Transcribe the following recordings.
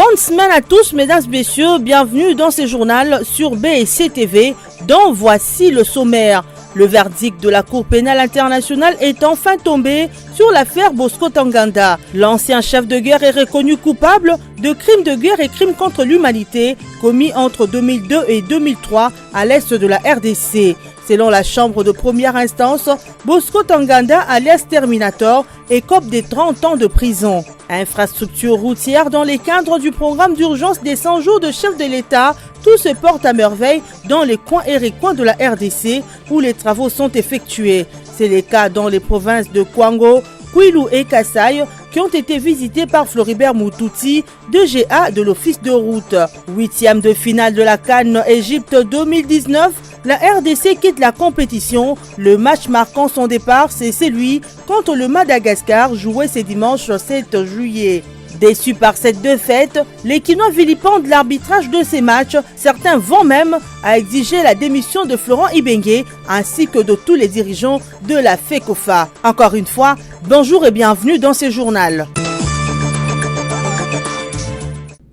Bonne semaine à tous, mesdames et messieurs. Bienvenue dans ce journal sur BSC TV, dont voici le sommaire. Le verdict de la Cour pénale internationale est enfin tombé sur l'affaire Bosco Ntaganda. L'ancien chef de guerre est reconnu coupable de crimes de guerre et crimes contre l'humanité commis entre 2002 et 2003 à l'est de la RDC. Selon la chambre de première instance, Bosco Ntaganda, alias Terminator, écope des 30 ans de prison. Infrastructure routière dans les cadres du programme d'urgence des 100 jours de chef de l'État, tout se porte à merveille dans les coins et recoins de la RDC où les travaux sont effectués. C'est le cas dans les provinces de Kwango, Kwilu et Kasai qui ont été visités par Floribert Moutouti, DGA de l'Office de route. 8e de finale de la CAN Égypte 2019, la RDC quitte la compétition. Le match marquant son départ, c'est celui contre le Madagascar, joué ce dimanche 7 juillet. Déçus par cette défaite, les Quinois vilipendent l'arbitrage de ces matchs. Certains vont même à exiger la démission de Florent Ibenge ainsi que de tous les dirigeants de la FECOFA. Encore une fois, bonjour et bienvenue dans ce journal.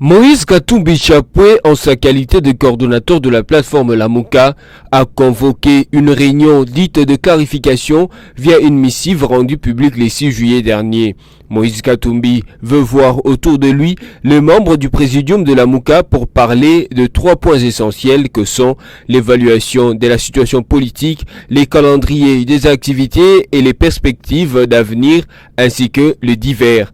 Moïse Katumbi Chapwe, en sa qualité de coordonnateur de la plateforme Lamuka, a convoqué une réunion dite de clarification via une missive rendue publique le 6 juillet dernier. Moïse Katumbi veut voir autour de lui les membres du présidium de Lamuka pour parler de 3 points essentiels que sont l'évaluation de la situation politique, les calendriers des activités et les perspectives d'avenir ainsi que les divers.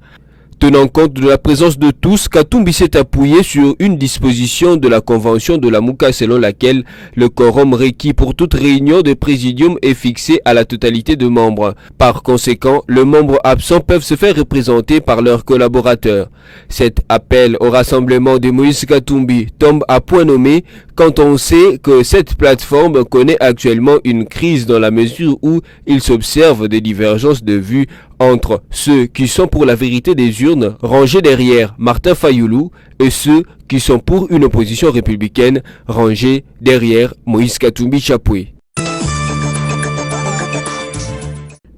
Tenant compte de la présence de tous, Katumbi s'est appuyé sur une disposition de la convention de Lamuka selon laquelle le quorum requis pour toute réunion de présidium est fixé à la totalité de membres. Par conséquent, les membres absents peuvent se faire représenter par leurs collaborateurs. Cet appel au rassemblement de Moïse Katumbi tombe à point nommé quand on sait que cette plateforme connaît actuellement une crise dans la mesure où il s'observe des divergences de vues entre ceux qui sont pour la vérité des urnes rangés derrière Martin Fayoulou et ceux qui sont pour une opposition républicaine rangés derrière Moïse Katumbi Chapwe.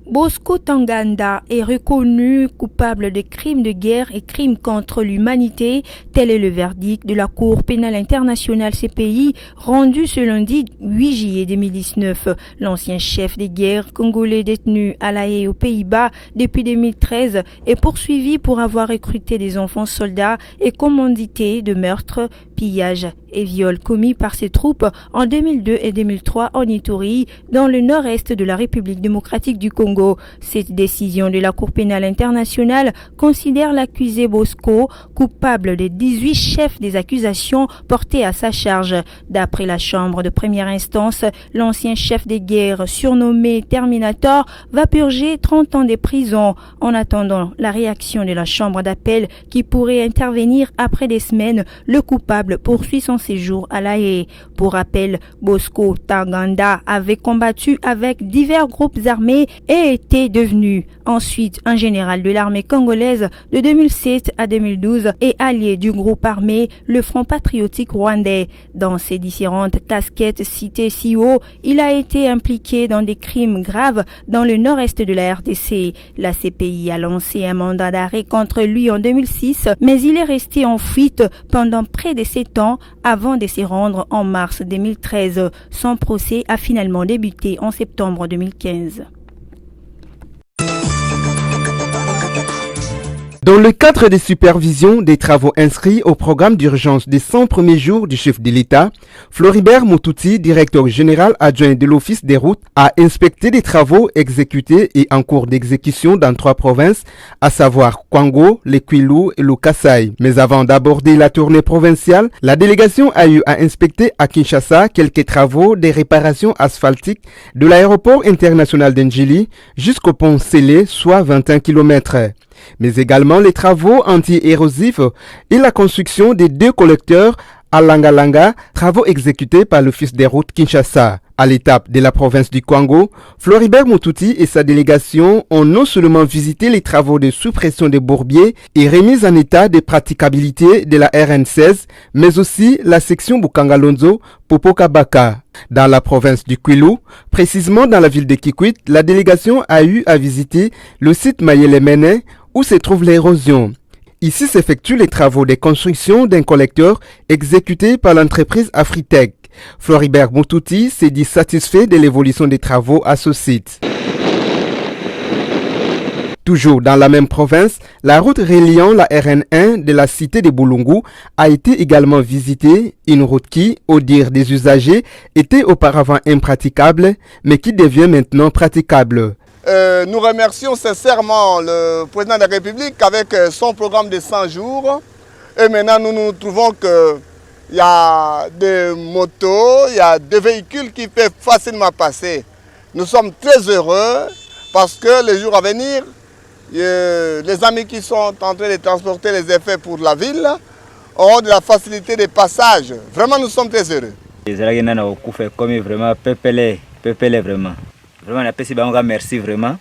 Bosco Ntaganda est reconnu coupable de crimes de guerre et crimes contre l'humanité. Tel est le verdict de la Cour pénale internationale CPI rendu ce lundi 8 juillet 2019. L'ancien chef des guerres congolais détenu à La Haye aux Pays-Bas depuis 2013 est poursuivi pour avoir recruté des enfants soldats et commandité de meurtres, pillages et viols commis par ses troupes en 2002 et 2003 en Ituri, dans le nord-est de la République démocratique du Congo. Cette décision de la Cour pénale internationale considère l'accusé Bosco coupable des 18 chefs des accusations portées à sa charge. D'après la chambre de première instance, l'ancien chef des guerres surnommé Terminator va purger 30 ans de prison. En attendant la réaction de la chambre d'appel qui pourrait intervenir après des semaines, le coupable poursuit son séjour à La Haye. Pour rappel, Bosco Ntaganda avait combattu avec divers groupes armés et était devenu ensuite un général de l'armée congolaise de 2007 à 2012 et allié du groupe armé le Front patriotique rwandais. Dans ses différentes casquettes citées si haut, il a été impliqué dans des crimes graves dans le nord-est de la RDC. La CPI a lancé un mandat d'arrêt contre lui en 2006, mais il est resté en fuite pendant près de 7 ans avant de se rendre en mars 2013. Son procès a finalement débuté en septembre 2015. Dans le cadre des supervisions des travaux inscrits au programme d'urgence des 100 premiers jours du chef de l'État, Floribert Moutouti, directeur général adjoint de l'Office des routes, a inspecté des travaux exécutés et en cours d'exécution dans 3 provinces, à savoir Kwango, le Kwilu et le Kasai. Mais avant d'aborder la tournée provinciale, la délégation a eu à inspecter à Kinshasa quelques travaux de réparation asphaltique de l'aéroport international d'Ndjili jusqu'au pont scellé, soit 21 km. Mais également les travaux anti-érosifs et la construction des 2 collecteurs à Langa, travaux exécutés par l'Office des routes Kinshasa. À l'étape de la province du Kwango, Floribert Moutouti et sa délégation ont non seulement visité les travaux de suppression des bourbiers et remise en état de praticabilité de la RN16, mais aussi la section Bukangalonzo Popokabaka. Dans la province du Kwilu, précisément dans la ville de Kikwit, la délégation a eu à visiter le site Mayele-Mene où se trouve l'érosion. Ici s'effectuent les travaux de construction d'un collecteur exécuté par l'entreprise Afritech. Floribert Moutouti s'est dit satisfait de l'évolution des travaux à ce site. Toujours dans la même province, la route reliant la RN1 de la cité de Boulungu a été également visitée, une route qui, au dire des usagers, était auparavant impraticable, mais qui devient maintenant praticable. Nous remercions sincèrement le président de la République avec son programme de 100 jours. Et maintenant, nous trouvons qu'il y a des motos, il y a des véhicules qui peuvent facilement passer. Nous sommes très heureux parce que les jours à venir, les amis qui sont en train de transporter les effets pour la ville auront de la facilité de passage. Vraiment, nous sommes très heureux. Vraiment, pepele vraiment. Vraiment, merci vraiment.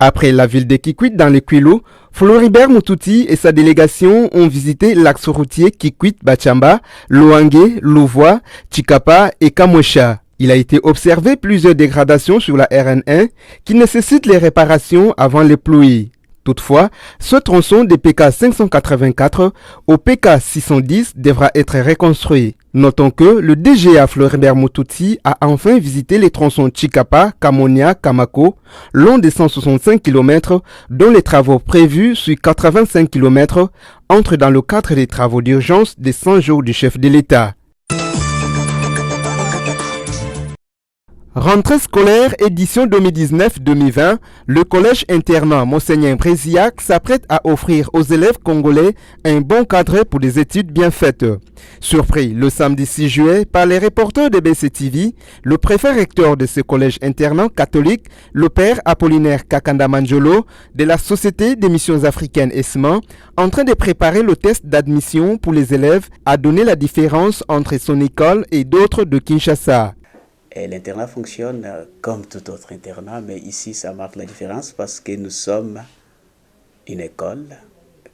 Après la ville de Kikwit dans le Kwilu, Floribert Moutouti et sa délégation ont visité l'axe routier Kikwit-Bachamba, Loange, Louvois, Chikapa et Kamwesha. Il a été observé plusieurs dégradations sur la RN1 qui nécessitent les réparations avant les pluies. Toutefois, ce tronçon de PK 584 au PK 610 devra être reconstruit. Notons que le DGA Floribert Moutouti a enfin visité les tronçons Chikapa, Kamonia, Kamako, long de 165 km, dont les travaux prévus sur 85 km entrent dans le cadre des travaux d'urgence des 100 jours du chef de l'État. Rentrée scolaire édition 2019-2020, le collège internat Monseigneur Bréziac s'apprête à offrir aux élèves congolais un bon cadre pour des études bien faites. Surpris le samedi 6 juillet par les reporters de BCTV, le préfet recteur de ce collège internat catholique, le père Apollinaire Kakanda Manjolo de la Société des missions africaines ESMA, en train de préparer le test d'admission pour les élèves, a donné la différence entre son école et d'autres de Kinshasa. L'internat fonctionne comme tout autre internat, mais ici ça marque la différence parce que nous sommes une école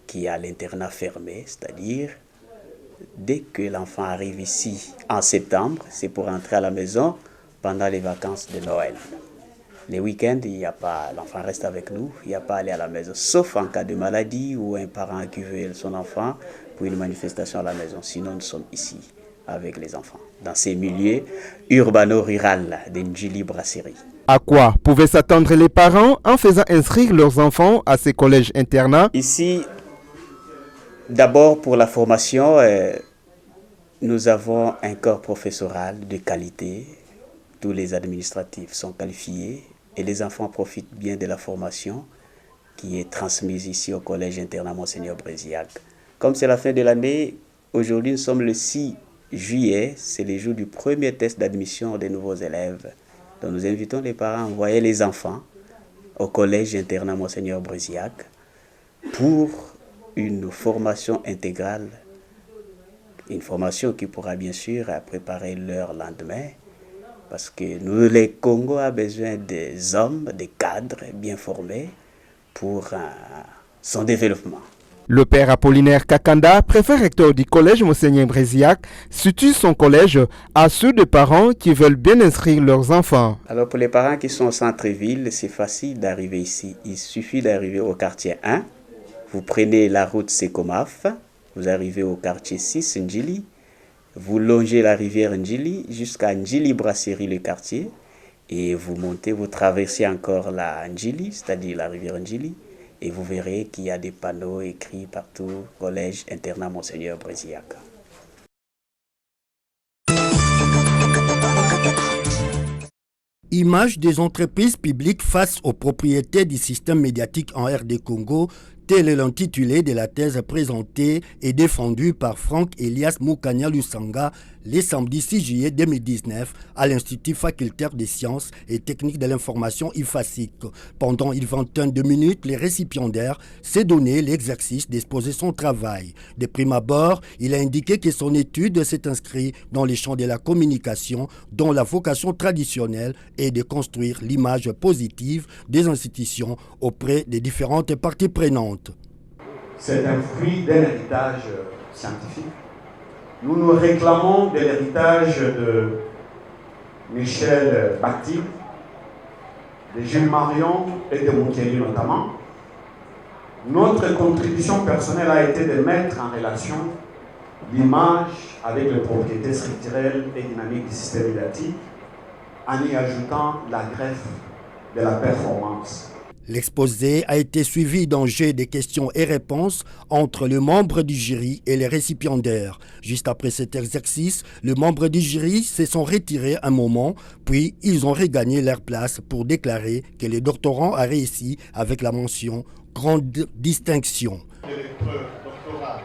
qui a l'internat fermé, c'est-à-dire dès que l'enfant arrive ici en septembre, c'est pour entrer à la maison pendant les vacances de Noël. Les week-ends, il n'y a pas, l'enfant reste avec nous, il n'y a pas à aller à la maison, sauf en cas de maladie ou un parent qui veut son enfant pour une manifestation à la maison. Sinon, nous sommes ici avec les enfants, dans ces milieux urbano-rural de Njili Brasserie. À quoi pouvaient s'attendre les parents en faisant inscrire leurs enfants à ces collèges internats? Ici, d'abord pour la formation, nous avons un corps professoral de qualité. Tous les administratifs sont qualifiés et les enfants profitent bien de la formation qui est transmise ici au collège internat Monseigneur Bréziac. Comme c'est la fin de l'année, aujourd'hui nous sommes le 6 juillet, c'est le jour du premier test d'admission des nouveaux élèves. Donc nous invitons les parents à envoyer les enfants au collège internat Monseigneur Bréziac pour une formation intégrale, une formation qui pourra bien sûr préparer leur lendemain, parce que nous, les Congo, a besoin des hommes, des cadres bien formés pour son développement. Le père Apollinaire Kakanda, préfet recteur du collège Monseigneur Bréziac, situe son collège à ceux de parents qui veulent bien inscrire leurs enfants. Alors pour les parents qui sont au centre-ville, c'est facile d'arriver ici. Il suffit d'arriver au quartier 1. Vous prenez la route Sekomaf, vous arrivez au quartier 6, Njili. Vous longez la rivière Njili jusqu'à Njili Brasserie, le quartier. Et vous montez, vous traversez encore la Njili, c'est-à-dire la rivière Njili. Et vous verrez qu'il y a des panneaux écrits partout, collège internat Monseigneur Bréziac. Image des entreprises publiques face aux propriétaires du système médiatique en RD Congo, tel est l'intitulé de la thèse présentée et défendue par Franck Elias Moukania Lusanga le samedi 6 juillet 2019 à l'Institut facultaire des sciences et techniques de l'information IFASIC. Pendant une vingtaine de minutes, les récipiendaires s'est donné l'exercice d'exposer son travail. De prime abord, il a indiqué que son étude s'est inscrite dans les champs de la communication, dont la vocation traditionnelle est de construire l'image positive des institutions auprès des différentes parties prenantes. C'est un fruit d'un héritage scientifique, Nous nous réclamons de l'héritage de Michel Bakhti, de Jules Marion et de Moukeli notamment. Notre contribution personnelle a été de mettre en relation l'image avec les propriétés structurelles et dynamiques du système médiatique en y ajoutant la greffe de la performance. L'exposé a été suivi d'un jeu de questions et réponses entre le membre du jury et les récipiendaires. Juste après cet exercice, les membres du jury se sont retirés un moment, puis ils ont regagné leur place pour déclarer que le doctorant a réussi avec la mention « grande distinction ». L'épreuve doctorale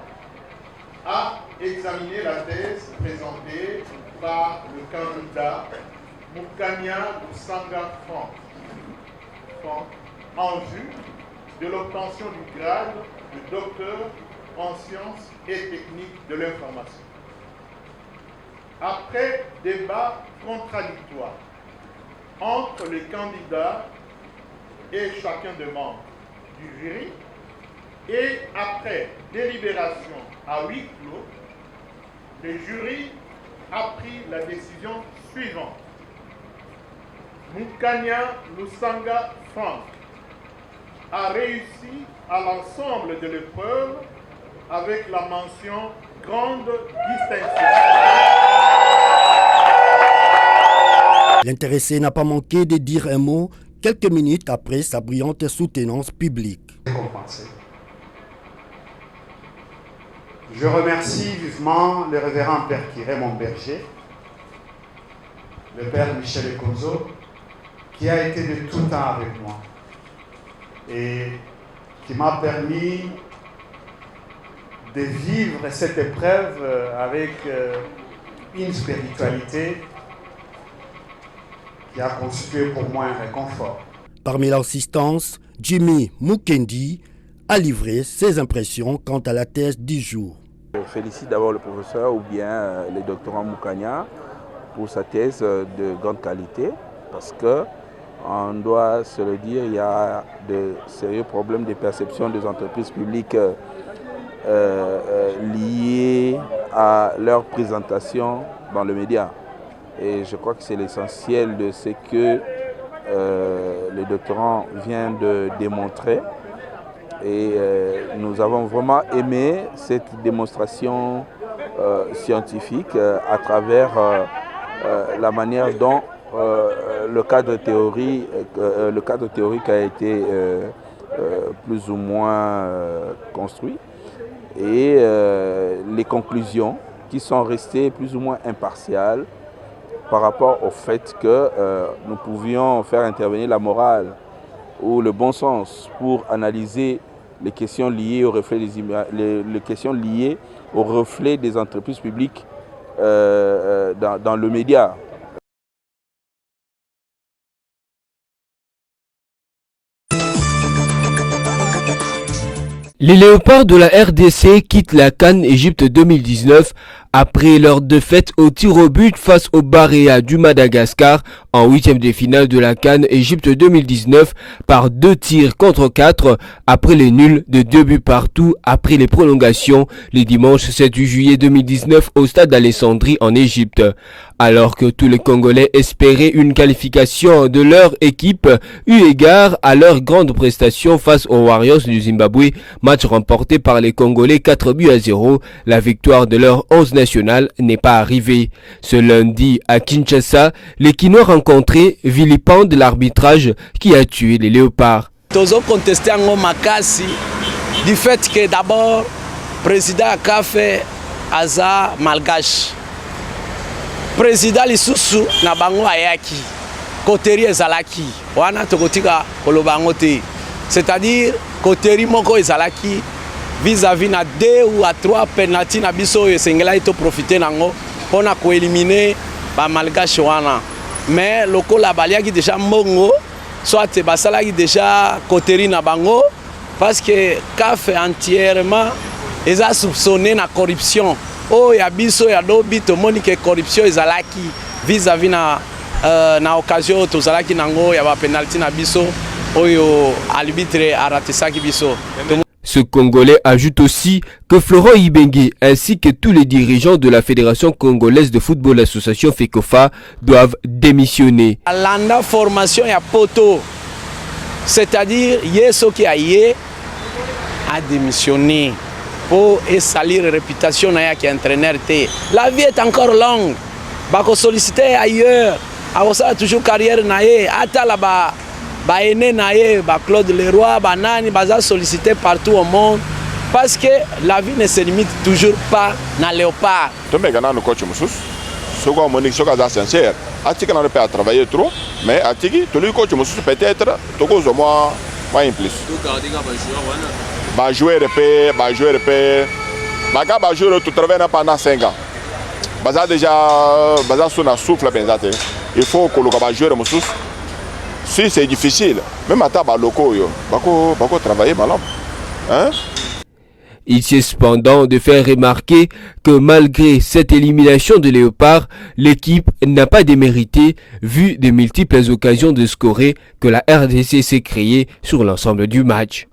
a examiné la thèse présentée par le candidat Moukania Lusanga Franck en vue de l'obtention du grade de docteur en sciences et techniques de l'information. Après débat contradictoire entre les candidats et chacun des membres du jury, et après délibération à huis clos, le jury a pris la décision suivante. Moukania Lusanga Franck a réussi à l'ensemble de l'épreuve avec la mention grande distinction. L'intéressé n'a pas manqué de dire un mot quelques minutes après sa brillante soutenance publique. Je remercie vivement le révérend Père Raymond Berger, le Père Michel Ekonzo, qui a été de tout temps avec moi et qui m'a permis de vivre cette épreuve avec une spiritualité qui a constitué pour moi un réconfort. Parmi l'assistance, Jimmy Mukendi a livré ses impressions quant à la thèse du jour. Je félicite d'abord le professeur ou bien le doctorant Moukania pour sa thèse de grande qualité parce que on doit se le dire, il y a de sérieux problèmes de perception des entreprises publiques liés à leur présentation dans le média. Et je crois que c'est l'essentiel de ce que le doctorant vient de démontrer. Et nous avons vraiment aimé cette démonstration scientifique à travers la manière dont le cadre théorique a été plus ou moins construit et les conclusions qui sont restées plus ou moins impartiales par rapport au fait que nous pouvions faire intervenir la morale ou le bon sens pour analyser les questions liées au reflet les questions liées au reflet des entreprises publiques dans le média. Les Léopards de la RDC quittent la CAN Égypte 2019 après leur défaite au tir au but face au Barea du Madagascar en huitième de finale de la CAN Égypte 2019 par 2 tirs contre 4 après les nuls de 2 buts partout après les prolongations le dimanche 7 juillet 2019 au stade d'Alessandrie en Égypte. Alors que tous les Congolais espéraient une qualification de leur équipe eu égard à leur grande prestation face aux Warriors du Zimbabwe, match remporté par les Congolais 4-0, la victoire de leur 11 national n'est pas arrivée. Ce lundi à Kinshasa, les Kinois rencontrés vilipendent l'arbitrage qui a tué les Léopards. Nous avons contesté en Makassi du fait que d'abord, le président a fait Aza Malgache. Le président Lissousou na bango ayaki, Koteri ezalaki, wana tokotika kolobangote. C'est-à-dire, Koteri moko ezalaki vis-à-vis na 2 ou à 3 penalty na biso oyo esengela ito profiter nango pona ko éliminer ba Malgache wana. Mais lokola baliaki déjà mbongo, soit basalaki déjà Koteri na bango parce que CAF entièrement eza soupçonné na corruption. Oh ya biso ya lobi to moni que corruption ezalaki vis-à-vis na occasion to zalaki nango ya ba penalty na biso oyo arbitre aratisaki biso. Ce Congolais ajoute aussi que Florent Ibenge ainsi que tous les dirigeants de la Fédération congolaise de football association FECOFA doivent démissionner. La formation est à poto, c'est-à-dire Yeso qui a démissionné pour salir la réputation qui est entraîneur. La vie est encore longue, il faut solliciter ailleurs, il a toujours carrière, là-bas. Claude Leroy, Banani, sollicité partout au monde parce que la vie ne se limite toujours pas dans léopard. Tu me gagnes coach Moussous, ce qu'on m'a dit, ce qu'on a sincère. Atiki n'a pas travaillé trop, mais Atiki, tu lui coach Moussous peut-être, tu causes moi pas un plus. Bah jouer repère, tu travailles pendant 5 ans. Bah déjà, bah ça souffle pensate. Il faut que le joueur Moussous. Si c'est difficile, même à table locaux, bako travailler malin. Hein? Il s'est cependant de faire remarquer que malgré cette élimination de Léopard, l'équipe n'a pas démérité vu de multiples occasions de scorer que la RDC s'est créée sur l'ensemble du match.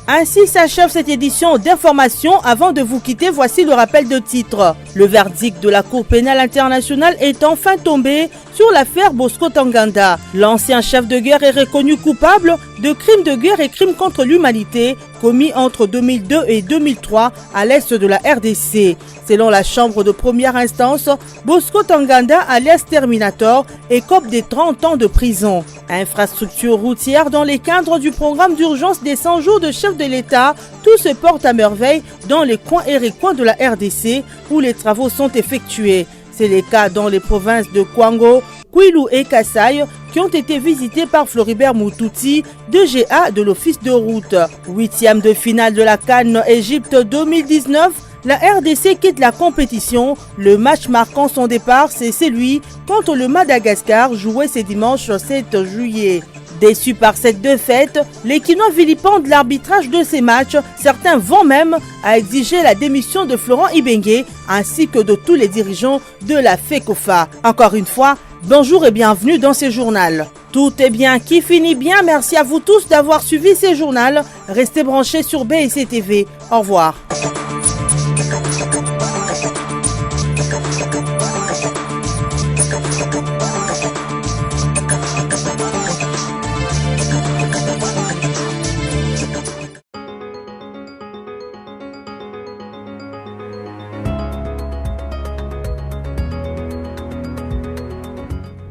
Ainsi s'achève cette édition d'information. Avant de vous quitter, voici le rappel de titre. Le verdict de la Cour pénale internationale est enfin tombé sur l'affaire Bosco Ntaganda. L'ancien chef de guerre est reconnu coupable de crimes de guerre et crimes contre l'humanité commis entre 2002 et 2003 à l'est de la RDC. Selon la chambre de première instance, Bosco Ntaganda, alias Terminator, écope des 30 ans de prison. Infrastructure routière dans les cadres du programme d'urgence des 100 jours de chef de l'État, tout se porte à merveille dans les coins et recoins de la RDC où les travaux sont effectués. C'est le cas dans les provinces de Kwango, Kwilu et Kasaï qui ont été visités par Floribert Moutouti, DGA de l'Office de route. 8e de finale de la CAN Égypte 2019, la RDC quitte la compétition. Le match marquant son départ, c'est celui contre le Madagascar joué ce dimanche 7 juillet. Déçus par cette défaite, les Quinois vilipendent l'arbitrage de ces matchs. Certains vont même à exiger la démission de Florent Ibenge ainsi que de tous les dirigeants de la FECOFA. Encore une fois, bonjour et bienvenue dans ce journal. Tout est bien qui finit bien. Merci à vous tous d'avoir suivi ce journal. Restez branchés sur BSC TV. Au revoir.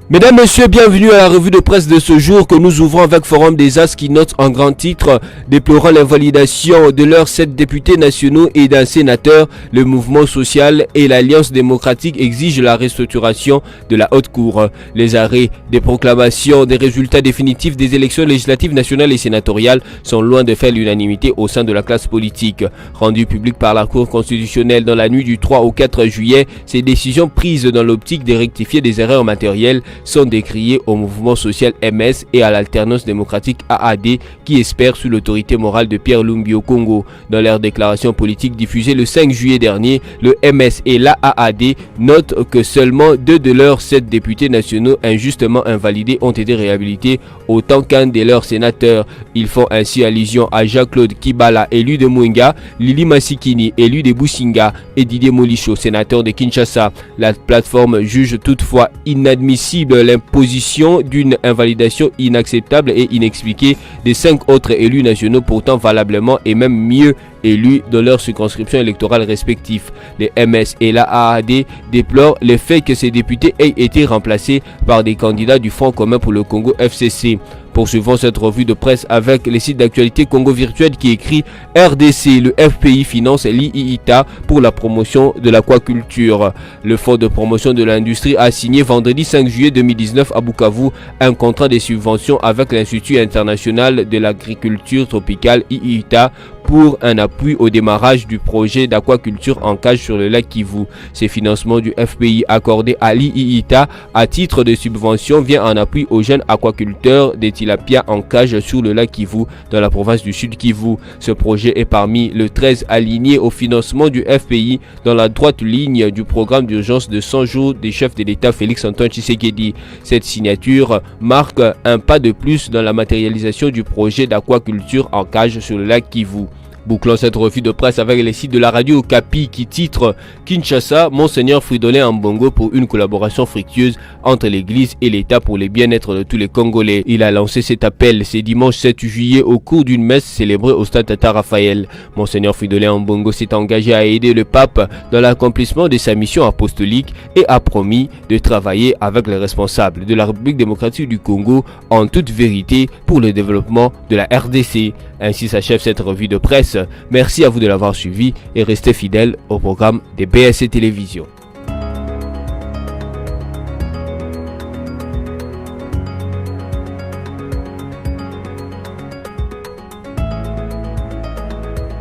Mesdames, Messieurs, bienvenue à la revue de presse de ce jour que nous ouvrons avec Forum des As qui note en grand titre déplorant l'invalidation de leurs 7 députés nationaux et d'un sénateur. Le mouvement social et l'Alliance démocratique exigent la restructuration de la haute cour. Les arrêts des proclamations des résultats définitifs des élections législatives nationales et sénatoriales sont loin de faire l'unanimité au sein de la classe politique. Rendu public par la Cour constitutionnelle dans la nuit du 3 au 4 juillet, ces décisions prises dans l'optique de rectifier des erreurs matérielles sont décriés au mouvement social MS et à l'alternance démocratique AAD qui espèrent sous l'autorité morale de Pierre Lumbi au Congo. Dans leur déclaration politique diffusée le 5 juillet dernier, le MS et l'AAD notent que seulement 2 de leurs 7 députés nationaux injustement invalidés ont été réhabilités autant qu'un de leurs sénateurs. Ils font ainsi allusion à Jacques-Claude Kibala, élu de Mwenga, Lili Masikini, élu de Businga et Didier Molicho, sénateur de Kinshasa. La plateforme juge toutefois inadmissible l'imposition d'une invalidation inacceptable et inexpliquée des 5 autres élus nationaux pourtant valablement et même mieux élus dans leurs circonscriptions électorales respectives. Les MS et la AAD déplorent le fait que ces députés aient été remplacés par des candidats du Front commun pour le Congo FCC. Poursuivons cette revue de presse avec les sites d'actualité Congo Virtuel qui écrit RDC, le FPI finance l'IITA pour la promotion de l'aquaculture. Le Fonds de promotion de l'industrie a signé vendredi 5 juillet 2019 à Bukavu un contrat de subvention avec l'Institut international de l'agriculture tropicale IITA pour un appui au démarrage du projet d'aquaculture en cage sur le lac Kivu. Ces financements du FPI accordés à l'IITA à titre de subvention vient en appui aux jeunes aquaculteurs des tilapia en cage sur le lac Kivu dans la province du Sud Kivu. Ce projet est parmi le 13 alignés au financement du FPI dans la droite ligne du programme d'urgence de 100 jours des chefs de l'État Félix-Antoine Tshisekedi. Cette signature marque un pas de plus dans la matérialisation du projet d'aquaculture en cage sur le lac Kivu. Bouclons cette revue de presse avec les sites de la radio Okapi qui titre Kinshasa, Monseigneur Fridolin Ambongo pour une collaboration fructueuse entre l'église et l'État pour le bien-être de tous les Congolais. Il a lancé cet appel ce dimanche 7 juillet au cours d'une messe célébrée au stade Tata Raphaël. Monseigneur Fridolin Ambongo s'est engagé à aider le pape dans l'accomplissement de sa mission apostolique et a promis de travailler avec les responsables de la République démocratique du Congo en toute vérité pour le développement de la RDC. Ainsi s'achève cette revue de presse. Merci à vous de l'avoir suivi et restez fidèles au programme des BSC Télévision.